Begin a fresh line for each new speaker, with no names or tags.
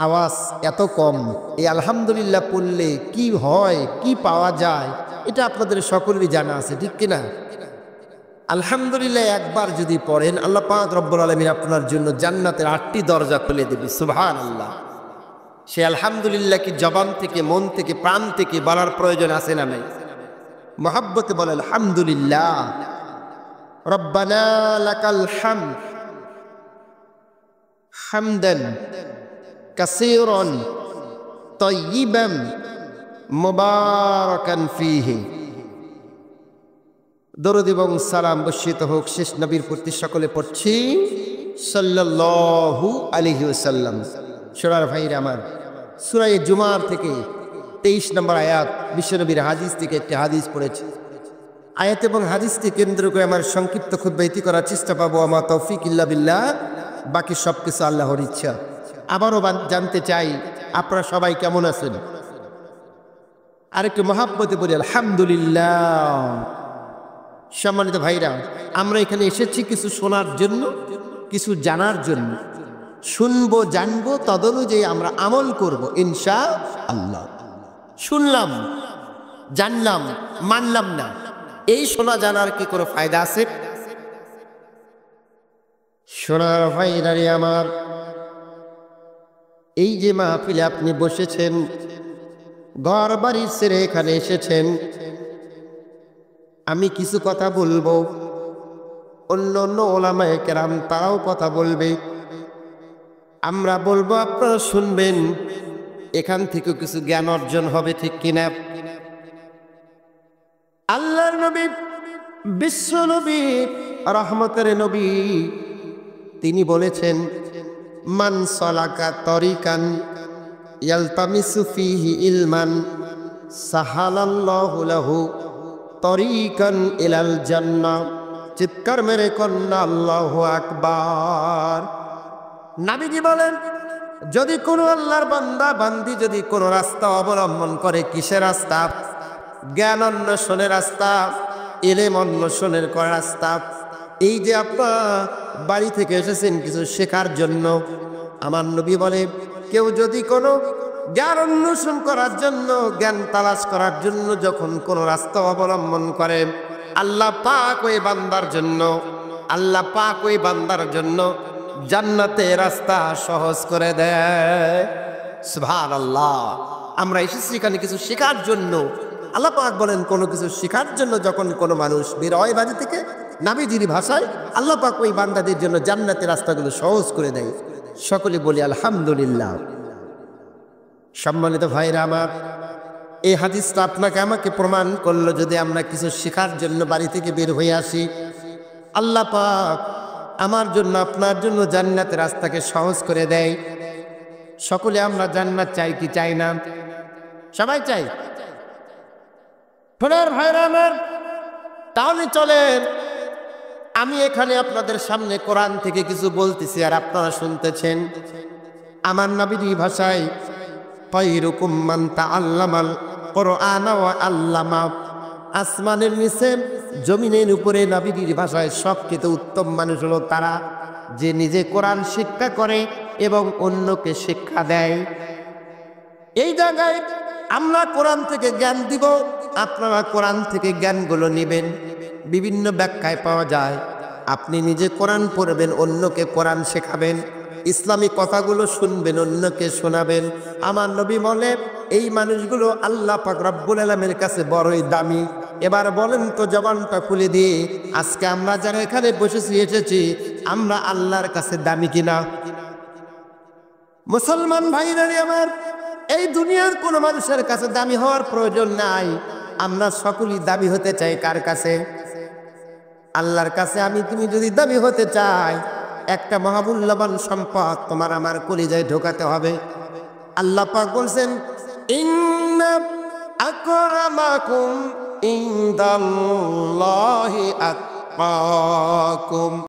আওয়াজ এত কম, এই আলহামদুলিল্লাহ পড়লে কি হয়, কি পাওয়া যায়, এটা আপনাদের সকলেরই জানা আছে, ঠিক কিনা? আলহামদুলিল্লাহ একবার যদি পড়েন, আল্লাহ পাক রব্বুল আলামিন আপনার জন্য জান্নাতের 8টি দরজা খুলে দেবে। সুবহানাল্লাহ। সে আলহামদুলিল্লাহ কি জবান থেকে, মন থেকে, প্রাণ থেকে বলার প্রয়োজন আছে না নাই? মহাব্বতে বলে আলহামদুলিল্লাহ। রব্বানা লাকাল হামদ হামদান কাসীরান তাইয়িবান মুবারাকান ফীহি। দরুদ এবং সালাম বর্ষিত হোক শেষ নবীর প্রতি, সকলে পড়ছি সাল্লাল্লাহু আলাইহি ওয়াসাল্লাম। সোনার ভাইরা আমার, সূরা জুমার থেকে 23 নম্বর আয়াত, বিশ্বনবীর হাদিস থেকে একটি হাদিস পড়েছি। আয়াত এবং হাদিসকে কেন্দ্র করে আমার সংক্ষিপ্ত খুতবা করার চেষ্টা পাবো। আমা তৌফিক ইল্লা বিল্লাহ, বাকি সব কিছু আল্লাহর ইচ্ছা। আবারও জানতে চাই আপনারা সবাই কেমন আছেন? আরেকটু মহাব্বতে বলি আলহামদুলিল্লাহ। সম্মানিত ভাইরা, আমরা এখানে এসেছি কিছু শোনার জন্য, কিছু জানার জন্য। শুনবো, জানবো, তদনুযায়ী আমরা আমল করব ইনশাআল্লাহ। শুনলাম, জানলাম, মানলাম না, এই শোনা জানার কি কোনো ফায়দা আছে? সোনার ভাইরারে আমার, এই যে মাহফিলে আপনি বসেছেন, ঘর বাড়ি ছেড়ে এখানে এসেছেন, আমি কিছু কথা বলবো, অন্য অন্য ওলামায়ে কেরাম তারাও কথা বলবে, আমরা বলবো, আপনারা শুনবেন, এখান থেকে কিছু জ্ঞান অর্জন হবে, ঠিক কিনা? আল্লাহর নবী, বিশ্ব নবী, রহমতের নবী, তিনি বলেছেন, মান সালাকা তরিকান ইয়ালতামিসু ফীহি ইলমান সাহালাল্লাহু লাহু তরিকান ইলাল জান্নাহ। চিৎকার মেরে কন্যা আল্লাহু আকবার। নবীজি বলেন, যদি কোনো আল্লাহর বান্দা বান্দি যদি কোনো রাস্তা অবলম্বন করে, কিসের রাস্তা? জ্ঞান অন্বেষণের রাস্তা, ইলম অন্বেষণের রাস্তা। এই যে আপনারা বাড়ি থেকে এসেছেন কিছু শেখার জন্য, আমার নবী বলে, কেউ যদি কোনো জ্ঞান অন্বেষণ করার জন্য, জ্ঞান তালাশ করার জন্য যখন কোনো রাস্তা অবলম্বন করে, আল্লাহ পাক ওই বান্দার জন্য, আল্লাহ পাক ওই বান্দার জন্য জান্নাতের রাস্তা সহজ করে দেয়। সুবহানাল্লাহ। আমরা এসেছি এখানে কিছু শেখার জন্য। আল্লাহ পাক বলেন, কোনো কিছু শেখার জন্য যখন কোনো মানুষ বের হয় বাড়ি থেকে, নবীজির ভাষায় আল্লাহ পাক ওই বান্দাদের জন্য জান্নাতের রাস্তাগুলো সহজ করে দেয়। সকলে বলি আলহামদুলিল্লাহ। সম্মানিত ভাইরা আমার, এই হাদিসটা আপনাকে আমাকে প্রমাণ করলো, যদি আমরা কিছু শেখার জন্য বাড়ি থেকে বের হয়ে আসি, আল্লাহ পাক আমার জন্য, আপনার জন্য জান্নাতের রাস্তাকে সহজ করে দেয়। সকলে আমরা জান্নাত চাই কি চাই না? সবাই চাই। সোনার ভাইরা আমার, তাহলে চলেন, আমি এখানে আপনাদের সামনে কোরআন থেকে কিছু বলতেছি আর আপনারা শুনতেছেন আমার নবীর ভাষায়। খায়রুকুম মান তাআল্লামাল কুরআনা ওয়া আল্লামা। আসমানের নিচে, জমিনের উপরে নবীর ভাষায় সবচেয়ে উত্তম মানুষ হলো তারা যে নিজে কোরআন শিক্ষা করে এবং অন্যকে শিক্ষা দেয়। এই জায়গায় আমরা কোরআন থেকে জ্ঞান দিব, আপনারা কোরআন থেকে জ্ঞানগুলো নেবেন। বিভিন্ন ব্যাখ্যায় পাওয়া যায়, আপনি নিজে কোরআন পড়বেন, অন্যকে কোরআন শেখাবেন, ইসলামী কথাগুলো শুনবেন, অন্যকে শোনাবেন। আমার নবী বলে, এই মানুষগুলো আল্লাহ পাক রব্বুল আলামিনের কাছে বড়ই দামি। এবার বলেন তো, জবানটা খুলে দিয়ে, আজকে আমরা যারা এখানে বসেছি, এসেছি, আমরা আল্লাহর কাছে দামি কিনা? মুসলমান ভাইরা আমার, এই দুনিয়ার কোনো মানুষের কাছে দামি হওয়ার প্রয়োজন নাই। আমরা সকলেই দামি হতে চাই কার কাছে? আল্লাহর কাছে। আমি তুমি যদি দামি হতে চাই, একটা মহামূল্যবান সম্পদ তোমার আমার কলিজায় ঢোকাতে হবে। আল্লাহ পাক বলছেন, ইন্না আকরামাকুম ইনদাল্লাহি আতকাকুম।